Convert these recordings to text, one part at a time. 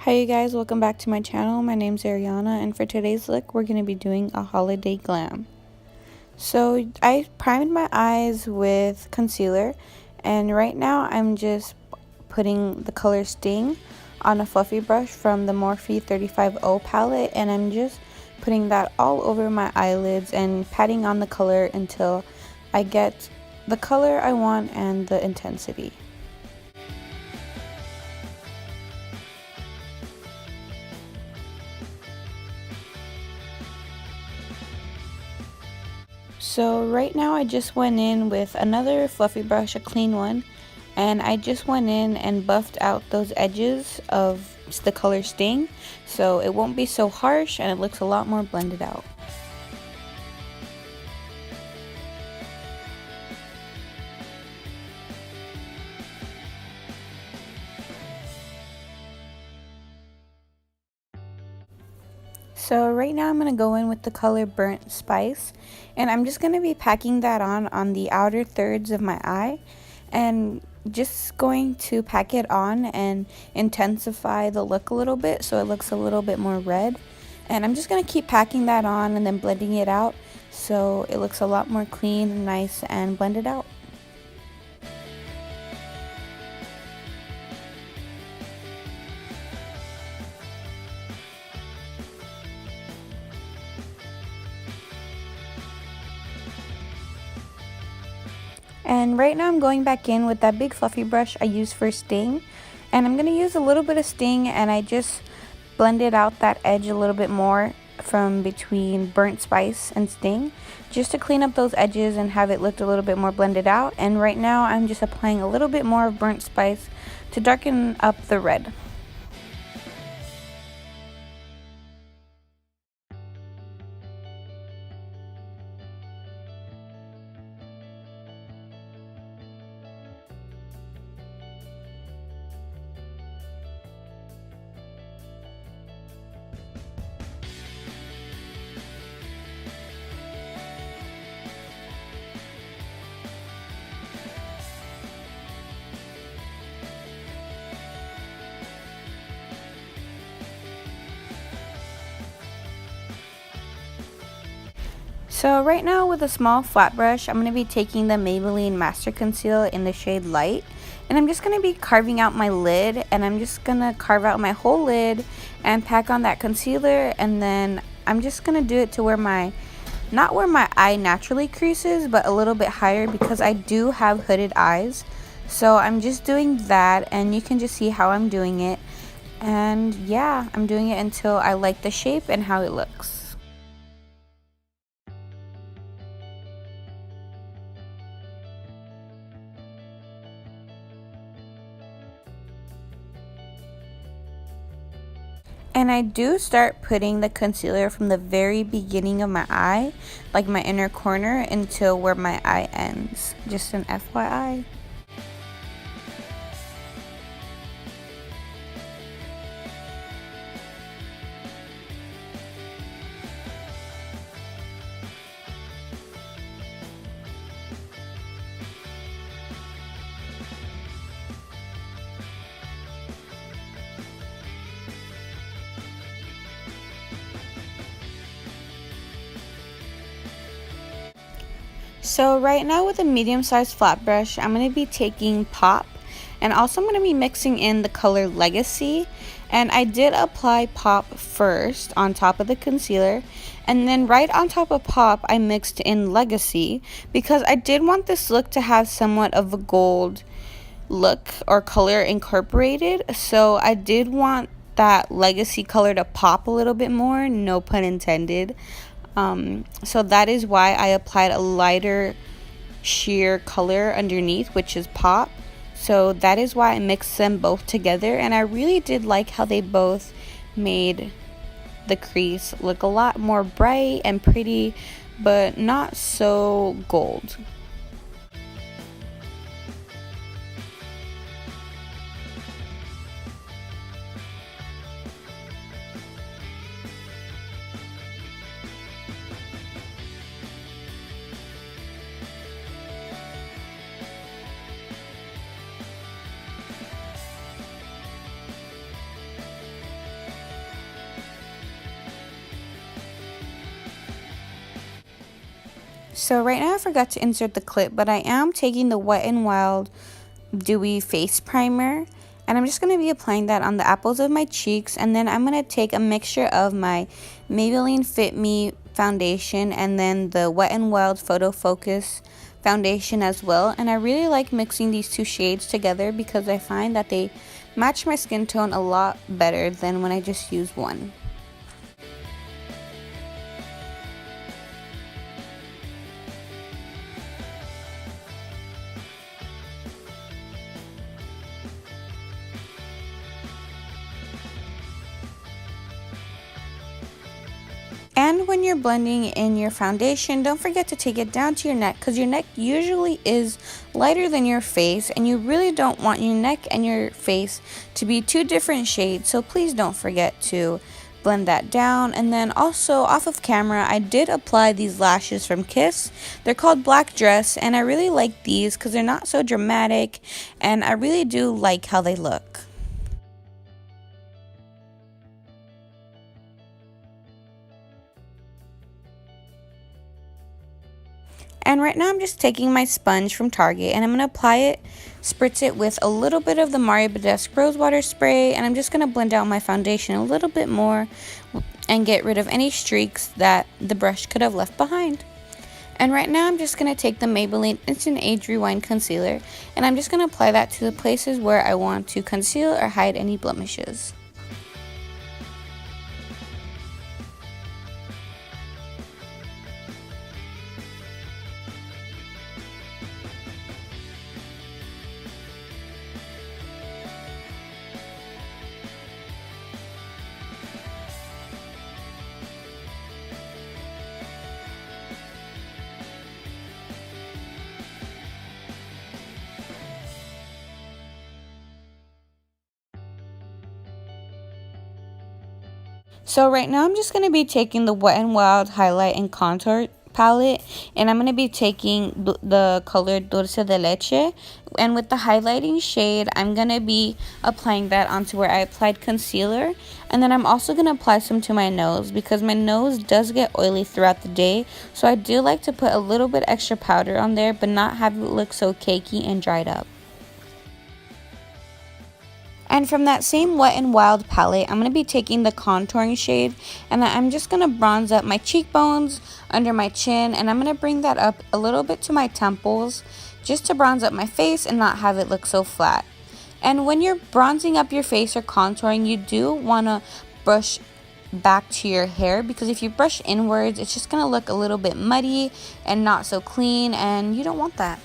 Hi you guys, welcome back to my channel. My name's Ariana and for today's look we're going to be doing a holiday glam. So I primed my eyes with concealer and right now I'm just putting the color Sting on a fluffy brush from the Morphe 35O palette, and I'm just putting that all over my eyelids and patting on the color until I get the color I want and the intensity. So right now I just went in with another fluffy brush, a clean one, and I just went in and buffed out those edges of the color Sting so it won't be so harsh and it looks a lot more blended out. So right now I'm going to go in with the color Burnt Spice, and I'm just going to be packing that on the outer thirds of my eye, and just going to pack it on and intensify the look a little bit so it looks a little bit more red. And I'm just going to keep packing that on and then blending it out so it looks a lot more clean, nice, and blended out. And right now I'm going back in with that big fluffy brush I used for Sting, and I'm going to use a little bit of Sting and I just blended out that edge a little bit more from between Burnt Spice and Sting just to clean up those edges and have it look a little bit more blended out. And right now I'm just applying a little bit more of Burnt Spice to darken up the red. So right now with a small flat brush, I'm going to be taking the Maybelline Master Conceal in the shade Light. And I'm just going to be carving out my lid, and I'm just going to carve out my whole lid and pack on that concealer. And then I'm just going to do it to where not where my eye naturally creases, but a little bit higher because I do have hooded eyes. So I'm just doing that, and you can just see how I'm doing it. And yeah, I'm doing it until I like the shape and how it looks. And I do start putting the concealer from the very beginning of my eye, like my inner corner, until where my eye ends. Just an FYI. So right now with a medium-sized flat brush, I'm going to be taking Pop, and also I'm going to be mixing in the color Legacy. And I did apply Pop first on top of the concealer, and then right on top of Pop I mixed in Legacy because I did want this look to have somewhat of a gold look or color incorporated. So I did want that Legacy color to pop a little bit more, no pun intended. So that is why I applied a lighter sheer color underneath, which is Pop. So that is why I mixed them both together, and I really did like how they both made the crease look a lot more bright and pretty, but not so gold. So right now I forgot to insert the clip, but I am taking the Wet n Wild Dewy Face Primer, and I'm just going to be applying that on the apples of my cheeks, and then I'm going to take a mixture of my Maybelline Fit Me foundation and then the Wet n Wild Photo Focus foundation as well. And I really like mixing these two shades together because I find that they match my skin tone a lot better than when I just use one. And when you're blending in your foundation, don't forget to take it down to your neck, because your neck usually is lighter than your face, and you really don't want your neck and your face to be two different shades, so please don't forget to blend that down. And then also off of camera, I did apply these lashes from Kiss. They're called Black Dress, and I really like these because they're not so dramatic, and I really do like how they look. And right now I'm just taking my sponge from Target and I'm going to apply it, spritz it with a little bit of the Mario Badesque Rose Water Spray, and I'm just going to blend out my foundation a little bit more and get rid of any streaks that the brush could have left behind. And right now I'm just going to take the Maybelline Instant Age Rewind Concealer, and I'm just going to apply that to the places where I want to conceal or hide any blemishes. So right now I'm just going to be taking the Wet n Wild Highlight and Contour palette, and I'm going to be taking the color Dulce de Leche, and with the highlighting shade I'm going to be applying that onto where I applied concealer. And then I'm also going to apply some to my nose because my nose does get oily throughout the day, so I do like to put a little bit extra powder on there but not have it look so cakey and dried up. And from that same Wet n Wild palette, I'm going to be taking the contouring shade, and I'm just going to bronze up my cheekbones, under my chin, and I'm going to bring that up a little bit to my temples just to bronze up my face and not have it look so flat. And when you're bronzing up your face or contouring, you do want to brush back to your hair, because if you brush inwards, it's just going to look a little bit muddy and not so clean, and you don't want that.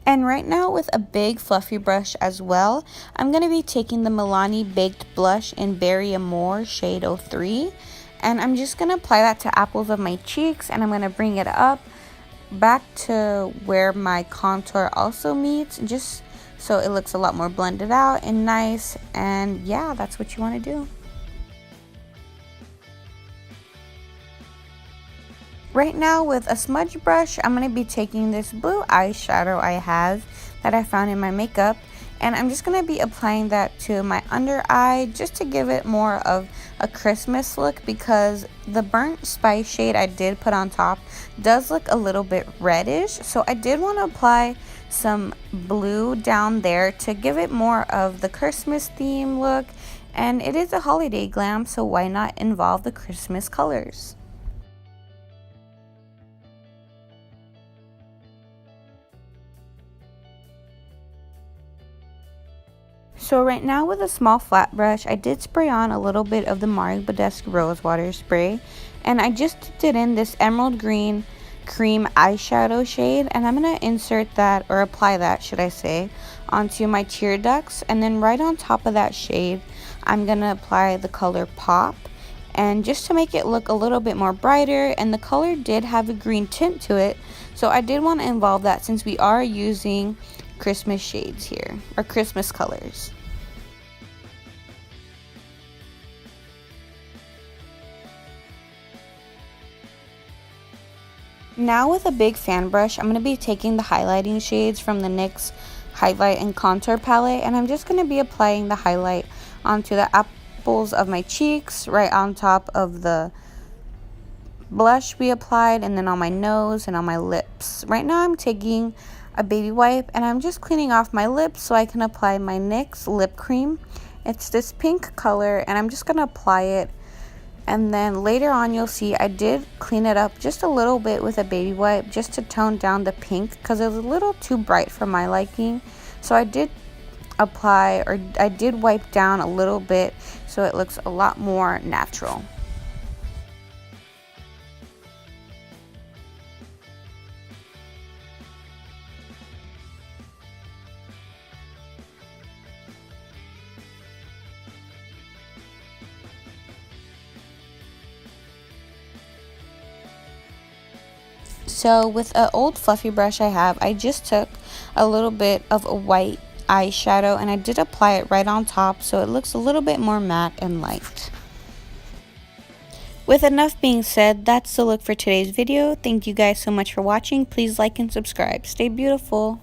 And right now, with a big fluffy brush as well, I'm going to be taking the Milani Baked Blush in Berry Amore shade 03. And I'm just going to apply that to apples of my cheeks, and I'm going to bring it up back to where my contour also meets, just so it looks a lot more blended out and nice. And yeah, that's what you want to do. Right now, with a smudge brush, I'm going to be taking this blue eyeshadow I have that I found in my makeup, and I'm just going to be applying that to my under eye just to give it more of a Christmas look, because the burnt spice shade I did put on top does look a little bit reddish, so I did want to apply some blue down there to give it more of the Christmas theme look. And it is a holiday glam, so why not involve the Christmas colors? So right now, with a small flat brush, I did spray on a little bit of the Mario Badesque Rose Water Spray, and I just did in this emerald green cream eyeshadow shade, and I'm going to insert that, or apply that should I say, onto my tear ducts. And then right on top of that shade, I'm going to apply the color Pop, and just to make it look a little bit more brighter, and the color did have a green tint to it, so I did want to involve that since we are using Christmas shades here, or Christmas colors. Now with a big fan brush, I'm going to be taking the highlighting shades from the NYX Highlight and Contour palette, and I'm just going to be applying the highlight onto the apples of my cheeks, right on top of the blush we applied, and then on my nose and on my lips. Right now I'm taking a baby wipe and I'm just cleaning off my lips so I can apply my NYX lip cream. It's this pink color and I'm just going to apply it, and then later on you'll see I did clean it up just a little bit with a baby wipe just to tone down the pink because it was a little too bright for my liking. So I did wipe down a little bit so it looks a lot more natural. So with an old fluffy brush I have, I just took a little bit of a white eyeshadow and I did apply it right on top so it looks a little bit more matte and light. With enough being said, that's the look for today's video. Thank you guys so much for watching. Please like and subscribe. Stay beautiful.